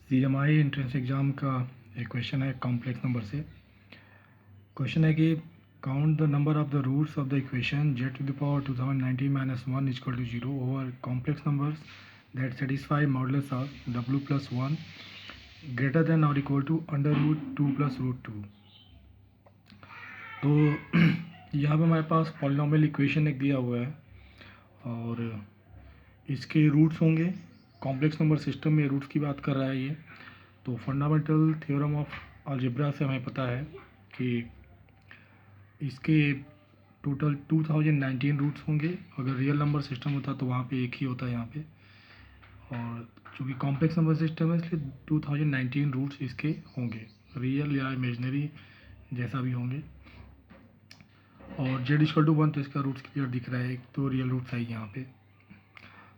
CMI entrance exam का एक question है कॉम्प्लेक्स नंबर से। क्वेश्चन है कि count the number of the roots of the equation z to the power 2019 minus 1 equal to 0 over complex numbers that satisfy modulus of w plus 1 greater than और equal to under root 2 plus root 2। तो यहाँ पे हमारे पास polynomial equation एक दिया हुआ है और इसके रूट्स होंगे। कॉम्प्लेक्स नंबर सिस्टम में रूट्स की बात कर रहा है ये। तो फंडामेंटल थ्योरम ऑफ अलजेब्रा से हमें पता है कि इसके टोटल 2019 रूट्स होंगे। अगर रियल नंबर सिस्टम होता तो वहाँ पे एक ही होता है यहाँ पे, और चूँकि कॉम्प्लेक्स नंबर सिस्टम है इसलिए 2019 रूट्स इसके होंगे, रियल या इमेजनरी जैसा भी होंगे। और z इक्वल टू 1 तो इसका रूट्स क्लियर दिख रहा है, एक तो रियल रूट्स है यहाँ पे।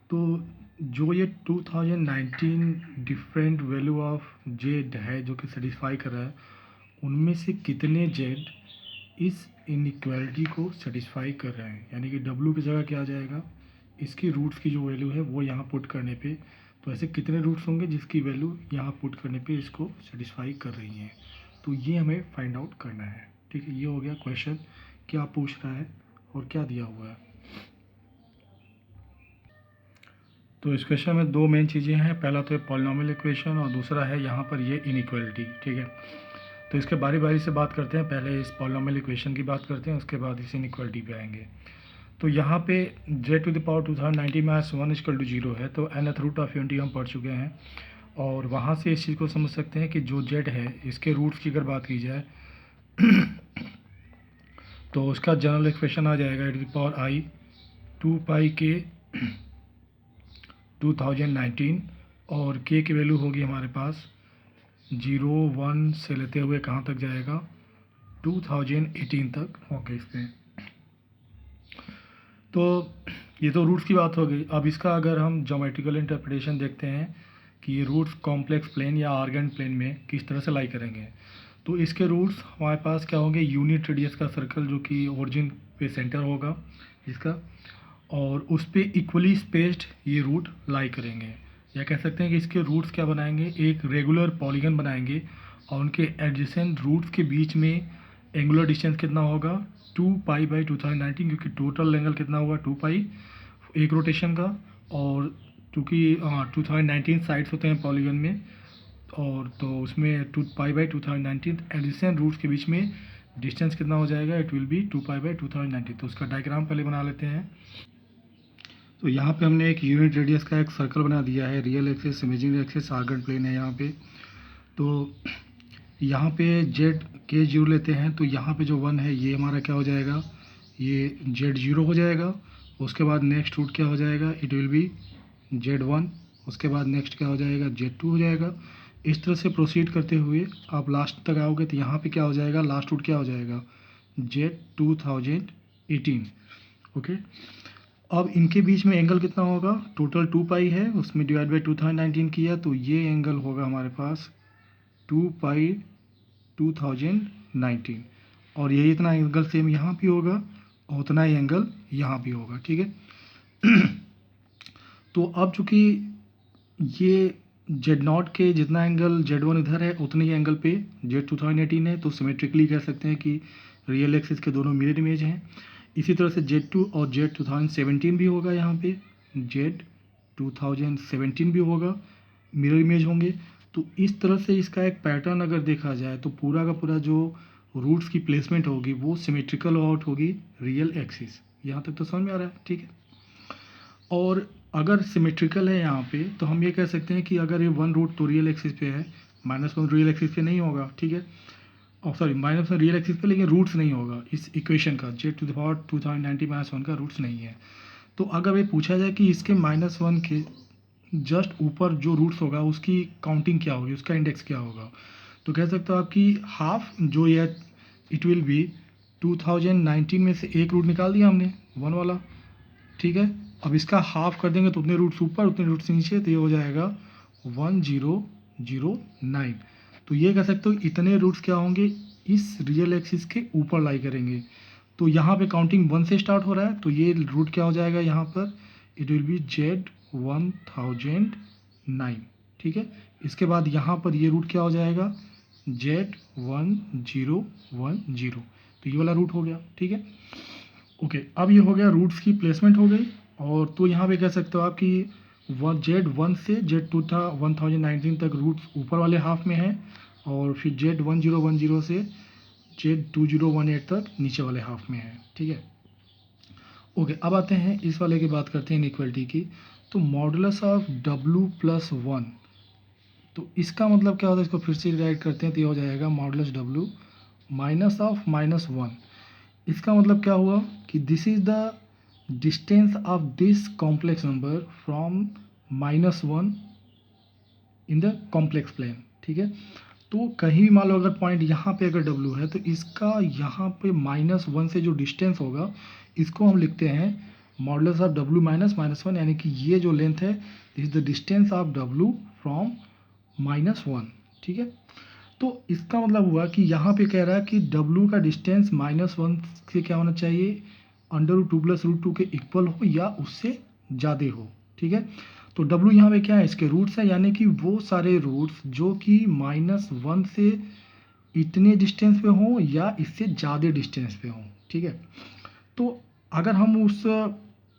तो जो ये 2019 डिफरेंट वैल्यू ऑफ z है जो कि सेटिस्फाई कर रहा है, उनमें से कितने z इस इनइक्वालिटी को सेटिस्फाई कर रहे हैं, यानी कि w की जगह क्या आ जाएगा, इसकी रूट्स की जो वैल्यू है वो यहाँ पुट करने पे, तो ऐसे कितने रूट्स होंगे जिसकी वैल्यू यहाँ पुट करने पे इसको सेटिस्फाई कर रही हैं। तो ये हमें फाइंड आउट करना है। ठीक है, ये हो गया क्वेश्चन, क्या पूछ रहा है और क्या दिया हुआ है। तो इस क्वेश्चन में दो मेन चीज़ें हैं, पहला तो है पॉलिनॉमियल इक्वेशन और दूसरा है यहाँ पर ये इनइक्वालिटी। ठीक है, तो इसके बारी बारी से बात करते हैं। पहले इस पॉलिनॉमियल इक्वेशन की बात करते हैं, उसके बाद इस इनइक्वालिटी पे आएंगे। तो यहाँ पे z to the power 2090 minus 1 equal to 0 है, तो nth रूट ऑफ यूनिटी हम पढ़ चुके हैं और वहाँ से इस चीज़ को समझ सकते हैं कि जो z है इसके रूट्स की अगर बात की जाए तो उसका जनरल एक्सप्रेशन आ जाएगा e to the power i 2 pi के 2019 और k की वैल्यू होगी हमारे पास 0 1 से लेते हुए कहाँ तक जाएगा 2018 तक होगा इस पर। तो ये तो रूट्स की बात हो गई। अब इसका अगर हम ज्योमेट्रिकल इंटरप्रिटेशन देखते हैं कि ये रूट्स कॉम्प्लेक्स प्लेन या आर्गेंट प्लेन में किस तरह से लाई करेंगे, तो इसके रूट्स हमारे पास क्या होंगे, यूनिट रेडियस का सर्कल जो कि ओरिजिन पे सेंटर होगा इसका, और उस पे इक्वली स्पेस्ड ये रूट लाई करेंगे, या कह सकते हैं कि इसके रूट्स क्या बनाएंगे, एक रेगुलर पॉलीगन बनाएंगे और उनके एडजेसेंट रूट्स के बीच में एंगुलर डिस्टेंस कितना होगा 2 पाई बाई 2019, क्योंकि टोटल एंगल कितना हुआ 2 पाई एक रोटेशन का, और चूँकि 2019 साइड्स होते हैं पॉलीगन में, और तो उसमें 2 पाई बाई 2019 एडिशन रूट्स के बीच में डिस्टेंस कितना हो जाएगा, it will be 2 pi by 2019। तो उसका डायग्राम पहले बना लेते हैं। तो यहाँ पे हमने एक यूनिट रेडियस का एक सर्कल बना दिया है, real axis imaginary axis Argand plane है यहाँ पे। तो यहाँ पे जेड के जीरो लेते हैं, तो यहाँ पे जो 1 है ये हमारा क्या हो जाएगा, ये जेड जीरो हो जाएगा। उसके बाद नेक्स्ट रूट क्या हो जाएगा, इट विल बी जेड 1। उसके बाद नेक्स्ट क्या हो जाएगा, जेड 2 हो जाएगा। इस तरह से प्रोसीड करते हुए आप लास्ट तक आओगे तो यहाँ पे क्या हो जाएगा, लास्ट रूट क्या हो जाएगा, जेड 2018। ओके, अब इनके बीच में एंगल कितना होगा, टोटल 2 पाई है, उसमें डिवाइड बाई 2019 किया, तो ये एंगल होगा हमारे पास 2 पाई 2019, और यही इतना एंगल सेम यहाँ भी होगा और उतना ही एंगल यहाँ भी होगा। ठीक है तो अब चूँकि ये जेड नॉट के जितना एंगल जेड वन इधर है उतने ही एंगल पे जेड 2018 है, तो सिमेट्रिकली कह सकते हैं कि रियल एक्सिस के दोनों मिरर इमेज हैं। इसी तरह से जेड 2 और जेड 2017 भी होगा, यहाँ पे जेड 2017 भी होगा, मिरर इमेज होंगे। तो इस तरह से इसका एक पैटर्न अगर देखा जाए तो पूरा का पूरा जो रूट्स की प्लेसमेंट होगी वो सिमेट्रिकल आउट होगी रियल एक्सिस। यहाँ तक तो समझ में आ रहा है। ठीक है, और अगर सिमेट्रिकल है यहाँ पे तो हम ये कह सकते हैं कि अगर ये 1 रूट तो रियल एक्सिस पे है, -1 रियल एक्सिस पे नहीं होगा। ठीक है, और सॉरी -1 रियल एक्सिस पे, लेकिन रूट्स नहीं होगा इस इक्वेशन का, जेड टू द पावर 2090 -1 का रूट्स नहीं है। तो अगर ये पूछा जाए कि इसके -1 के जस्ट ऊपर जो रूट्स होगा उसकी काउंटिंग क्या होगी, उसका इंडेक्स क्या होगा, तो कह सकते हो आपकी हाफ जो ये इट विल बी 2019 में से एक रूट निकाल दिया हमने 1 वाला। ठीक है, अब इसका हाफ कर देंगे तो उतने रूट्स ऊपर उतने रूट्स नीचे, तो ये हो जाएगा 1009। तो ये कह सकते हो इतने रूट्स क्या होंगे इस रियल एक्सिस के ऊपर लाई करेंगे। तो यहाँ पे काउंटिंग 1 से स्टार्ट हो रहा है, तो ये रूट क्या हो जाएगा यहाँ पर, इट विल बी जेड 1009। ठीक है। इसके बाद यहाँ पर ये रूट क्या हो जाएगा, Z1010, तो ये वाला रूट हो गया, ठीक है। ओके, अब ये हो गया रूट्स की प्लेसमेंट हो गई। और तो यहाँ पे कह सकते हो आप कि Z1 से Z2019 तक रूट्स ऊपर वाले हाफ में है, और फिर Z1010 से Z2018 तक नीचे वाले हाफ में है, ठीक है। ओके, अब आते हैं इस वाले की बात करते हैं इनइक्वालिटी की। तो मॉडुलस ऑफ W+1, तो इसका मतलब क्या होता है, इसको फिर से राइट करते हैं तो ये हो जाएगा मॉडुलस W माइनस ऑफ -1। इसका मतलब क्या हुआ कि this is the distance of this complex number from -1 in the complex plane, ठीक है। तो कहीं भी मान लो अगर पॉइंट यहाँ पे अगर W है, तो इसका यहाँ पे -1 से जो डिस्टेंस होगा इसको हम लिखते हैं मॉडुलस ऑफ W माइनस -1, यानी कि ये जो लेंथ है this is the distance of W from -1, ठीक है। तो इसका मतलब हुआ कि यहाँ पे कह रहा है कि W का डिस्टेंस -1 से क्या होना चाहिए, √2 + √2 के इक्वल हो या उससे ज़्यादा हो, ठीक है। तो W यहाँ पे क्या है, इसके रूट्स है, यानी कि वो सारे रूट्स जो कि -1 से इतने डिस्टेंस पे हों या इससे ज़्यादा डिस्टेंस पे हों, ठीक है। तो अगर हम उस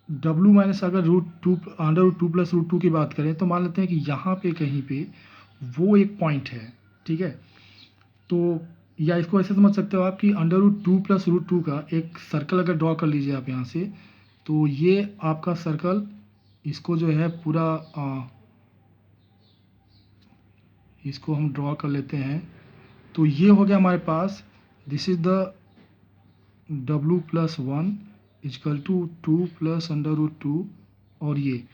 W माइनस अगर √2 √2 + √2 की बात करें, तो मान लेते हैं कि यहाँ पे कहीं पे वो एक पॉइंट है, ठीक है। तो या इसको ऐसे समझ सकते हो आप कि √2 + √2 का एक सर्कल अगर ड्रॉ कर लीजिए आप यहाँ से, तो ये आपका सर्कल, इसको जो है पूरा इसको हम ड्रॉ कर लेते हैं। तो ये हो गया हमारे पास, दिस इज द W+1 = 2 + √2, और ये,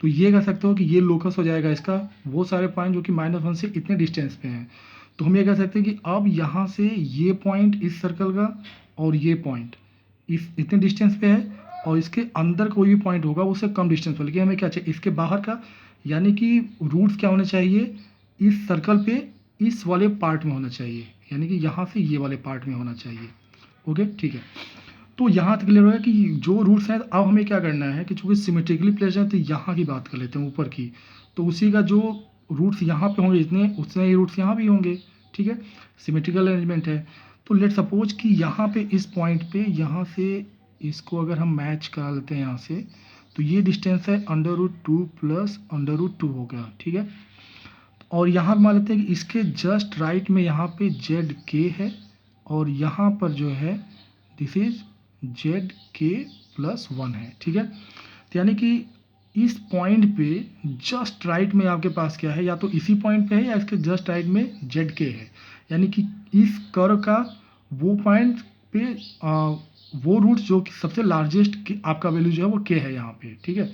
तो ये कह सकते हो कि ये लोकस हो जाएगा इसका, वो सारे पॉइंट जो कि -1 से इतने डिस्टेंस पे हैं। तो हम ये कह सकते हैं कि अब यहाँ से ये पॉइंट इस सर्कल का और ये पॉइंट इस इतने डिस्टेंस पे है, और इसके अंदर कोई भी पॉइंट होगा उससे कम डिस्टेंस पर, लेकिन हमें क्या चाहिए इसके बाहर का, यानी कि रूट्स क्या होने चाहिए इस सर्कल पे इस वाले पार्ट में होना चाहिए, यानी कि यहाँ से ये वाले पार्ट में होना चाहिए। ओके, ठीक है। तो यहाँ तक क्लियर होगा कि जो रूट्स हैं, अब हमें क्या करना है कि चूँकि सिमेट्रिकली प्लेस्ड है तो यहाँ की बात कर लेते हैं ऊपर की, तो उसी का जो रूट्स यहाँ पे होंगे इतने, उतने ही रूट्स यहाँ भी होंगे, ठीक है। सिमेट्रिकल अरेंजमेंट है। तो लेट सपोज कि यहाँ पे इस पॉइंट पे यहाँ से इसको अगर हम मैच करा लेते हैं यहाँ से, तो ये डिस्टेंस है √2 + √2 हो गया, ठीक है। और यहाँ मान लेते हैं कि इसके जस्ट राइट में यहाँ पे ZK है, और यहाँ पर जो है दिस इज ZK+1 है, ठीक है। तो यानी कि इस पॉइंट पे जस्ट राइट में आपके पास क्या है, या तो इसी पॉइंट पे है या इसके जस्ट राइट में ZK है, यानी कि इस कर्व का वो पॉइंट पे वो रूट जो कि सबसे लार्जेस्ट आपका वैल्यू जो है वो K है यहाँ पे, ठीक है।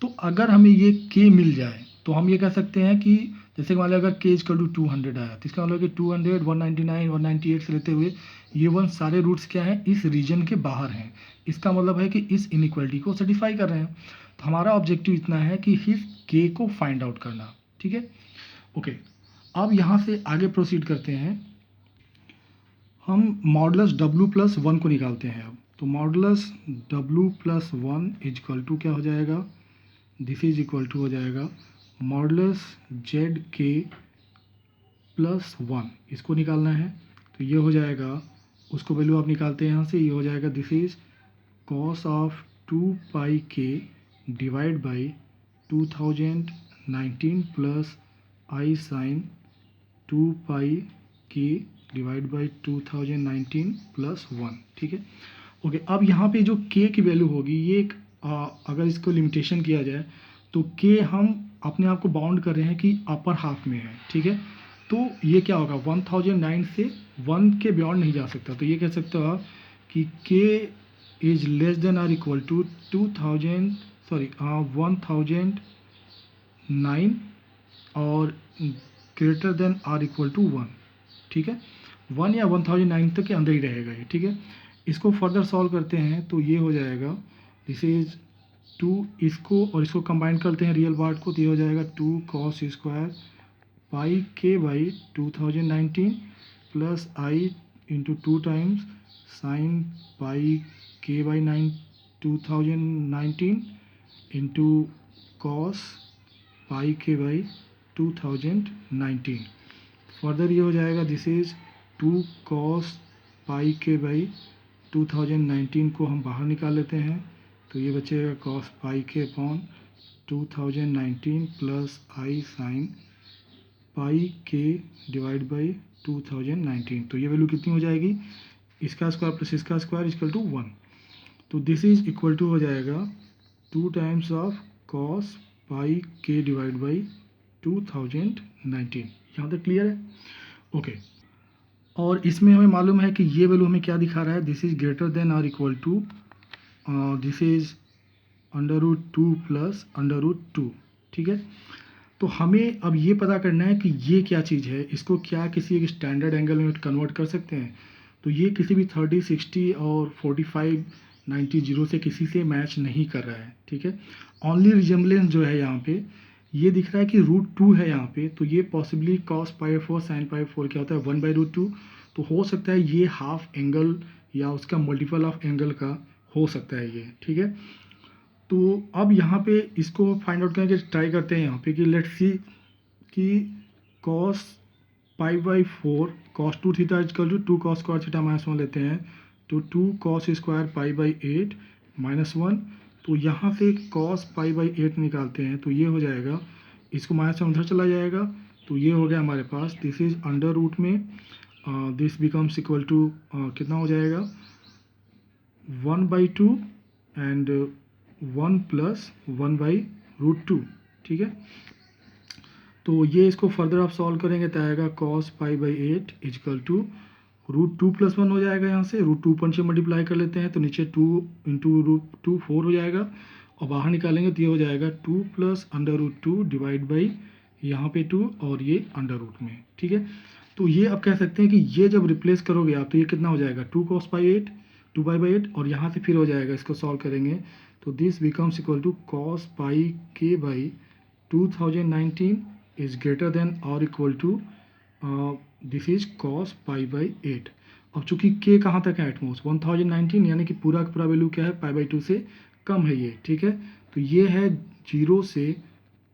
तो अगर हमें ये K मिल जाए तो हम ये कह सकते हैं कि जैसे मान लो अगर K = 200 आया, तो इसका मतलब कि 200, 199, 198 से लेते हुए ये वन सारे रूट्स क्या हैं इस रीजन के बाहर हैं। इसका मतलब है कि इस इनइक्वालिटी को सेटिस्फाई कर रहे हैं। तो हमारा ऑब्जेक्टिव इतना है कि इस K को फाइंड आउट करना, ठीक है। ओके, अब यहाँ से आगे प्रोसीड करते हैं, हम मॉडुलस W+1 को निकालते हैं अब। तो मॉडुलस W+1 = क्या हो जाएगा, दिस इज इक्वल टू हो जाएगा मॉडुलस ZK+1, इसको निकालना है। तो ये हो जाएगा, उसको वैल्यू आप निकालते हैं यहाँ से, ये हो जाएगा this is cos of 2πk divide by 2019 plus I sin 2πk divide by 2019 + 1, ठीक है। ओके, अब यहाँ पे जो K की वैल्यू होगी ये एक अगर इसको लिमिटेशन किया जाए तो K हम अपने आप को बाउंड कर रहे हैं कि अपर हाफ में है, ठीक है। तो ये क्या होगा, 1009 से 1 के बियॉन्ड नहीं जा सकता, तो ये कह सकते हो आप कि K is less than or equal to 1009 और greater than or equal to 1, ठीक है। 1 या 1009 तक के अंदर ही रहेगा ये, ठीक है। इसको फर्दर सॉल्व करते हैं तो ये हो जाएगा दिस इज 2, इसको और इसको कंबाइन करते हैं रियल पार्ट को, तो ये हो जाएगा 2 cos² πk by 2019 plus I into 2 times sin πk by 2019 into cos पाई के बाई 2019। फर्दर ये हो जाएगा दिस इज 2 कॉस पाई के बाई 2019 को हम बाहर निकाल लेते हैं, तो ये बचेगा कॉस पाई के अपॉन 2019 प्लस आई साइन पाई के डिवाइड बाई 2019। तो ये वैल्यू कितनी हो जाएगी, इसका स्क्वायर प्लस इसका स्क्वायर इक्वल टू 1। तो दिस इज इक्वल टू हो जाएगा 2 टाइम्स ऑफ कॉस पाई के डिवाइड बाई 2019। यहाँ तक क्लियर है? ओके। और इसमें हमें मालूम है कि ये वैल्यू हमें क्या दिखा रहा है, दिस इज ग्रेटर देन और equal to this is √2 plus √2। ठीक है, तो हमें अब ये पता करना है कि ये क्या चीज़ है, इसको क्या किसी एक स्टैंडर्ड एंगल में कन्वर्ट कर सकते हैं। तो ये किसी भी 30, 60 और 45, 90, 0 से किसी से मैच नहीं कर रहा है। ठीक है, ओनली रिजेम्बलेंस जो है यहाँ पे ये दिख रहा है कि √2 है यहाँ पे, तो ये पॉसिबली cos π/4 sin π/4 क्या होता है 1/√2। तो हो सकता है ये हाफ एंगल या उसका मल्टीपल ऑफ एंगल का हो सकता है ये। ठीक है, तो अब यहाँ पे इसको फाइंड आउट करके ट्राई करते हैं यहाँ पे कि लेट्स सी कि cos π/4 cos 2 theta equal to 2 cos square theta -1 लेते हैं, तो 2 cos स्क्वायर π/8 -1। तो यहाँ से cos π/8 निकालते हैं, तो ये हो जाएगा, इसको -1 उधर चला जाएगा, तो ये हो गया हमारे पास दिस इज अंडर रूट में दिस बिकम्स इक्वल टू कितना हो जाएगा 1/2 एंड 1 प्लस 1/√2। ठीक है, तो ये इसको फर्दर आप सॉल्व करेंगे तो आएगा cos π/8 इजकल टू √2 + 1 हो जाएगा। यहाँ से √2 ऊपर से मल्टीप्लाई कर लेते हैं, तो नीचे 2 × √2 4 हो जाएगा, और बाहर निकालेंगे तो ये हो जाएगा 2 प्लस √2 डिवाइड बाई यहाँ पे 2 और ये अंडर रूट में। ठीक है, तो ये आप कह सकते हैं कि ये जब रिप्लेस करोगे आप, तो ये कितना हो जाएगा 2 cos π/8 2/8, और यहाँ से फिर हो जाएगा, इसको सॉल्व करेंगे तो this becomes equal to cos π/k 2019 is greater than or equal to this is cos π/8। अब चूंकि k कहाँ तक है एटमोस्ट 1019, यानी कि पूरा का पूरा वैल्यू क्या है π/2 से कम है ये। ठीक है, तो ये है 0 से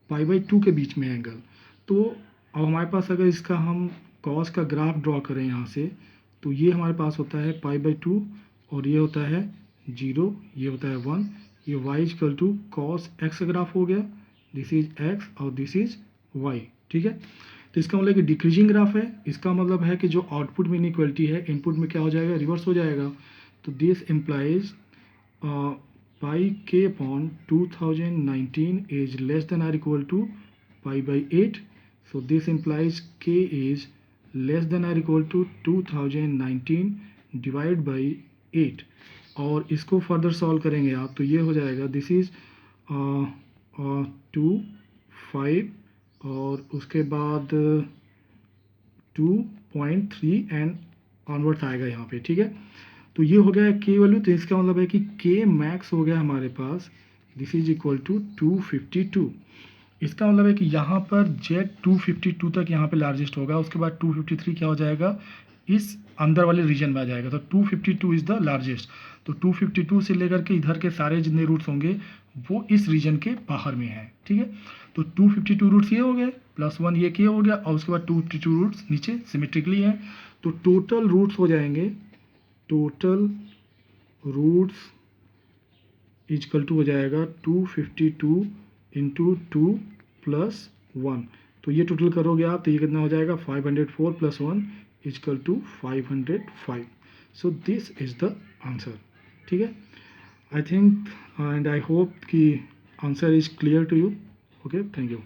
π/2 के बीच में एंगल। तो अब हमारे पास अगर इसका हम cos का ग्राफ ड्रॉ करें यहाँ से, तो ये हमारे पास होता है π/2 और ये होता है 0, ये होता है 1, ये y equal to cos x का ग्राफ हो गया, दिस इज x और दिस इज y। ठीक है, तो इसका मतलब कि डिक्रीजिंग ग्राफ है, इसका मतलब है कि जो आउटपुट में इनइक्वालिटी है इनपुट में क्या हो जाएगा, रिवर्स हो जाएगा। तो this implies πk upon 2019 is less than और equal to π/8। So this implies k is less than और इक्वल टू 2019 डिवाइड बाई 8, और इसको फर्दर सॉल्व करेंगे आप, तो ये हो जाएगा दिस इज 2 5 और उसके बाद 2.3 एंड ऑनवर्ड्स आएगा यहाँ पे। ठीक है, तो ये हो गया के वैल्यू, तो इसका मतलब है कि के मैक्स हो गया हमारे पास, दिस इज इक्वल टू 252। इसका मतलब है कि यहाँ पर जेड 252 तक यहाँ पे लार्जेस्ट होगा, उसके बाद 253 क्या हो जाएगा, इस अंदर वाले रीजन में आ जाएगा, तो 252 इज़ द लार्जेस्ट। तो 252 से लेकर के इधर के सारे जितने रूट्स होंगे वो इस रीजन के बाहर में है। ठीक है, तो 252 रूट्स ये हो गए प्लस 1 ये के हो गया, और उसके बाद 252 रूट्स नीचे सिमेट्रिकली हैं, तो टोटल रूट्स हो जाएंगे, टोटल रूट्स इजकल टू हो जाएगा 252 इंटू 2 प्लस 1, तो ये टोटल करोगे आप तो ये कितना हो जाएगा 504 + 1 equal to 505। So this is the answer. ठीक है, I think and I hope कि answer is clear to you. Okay, thank you.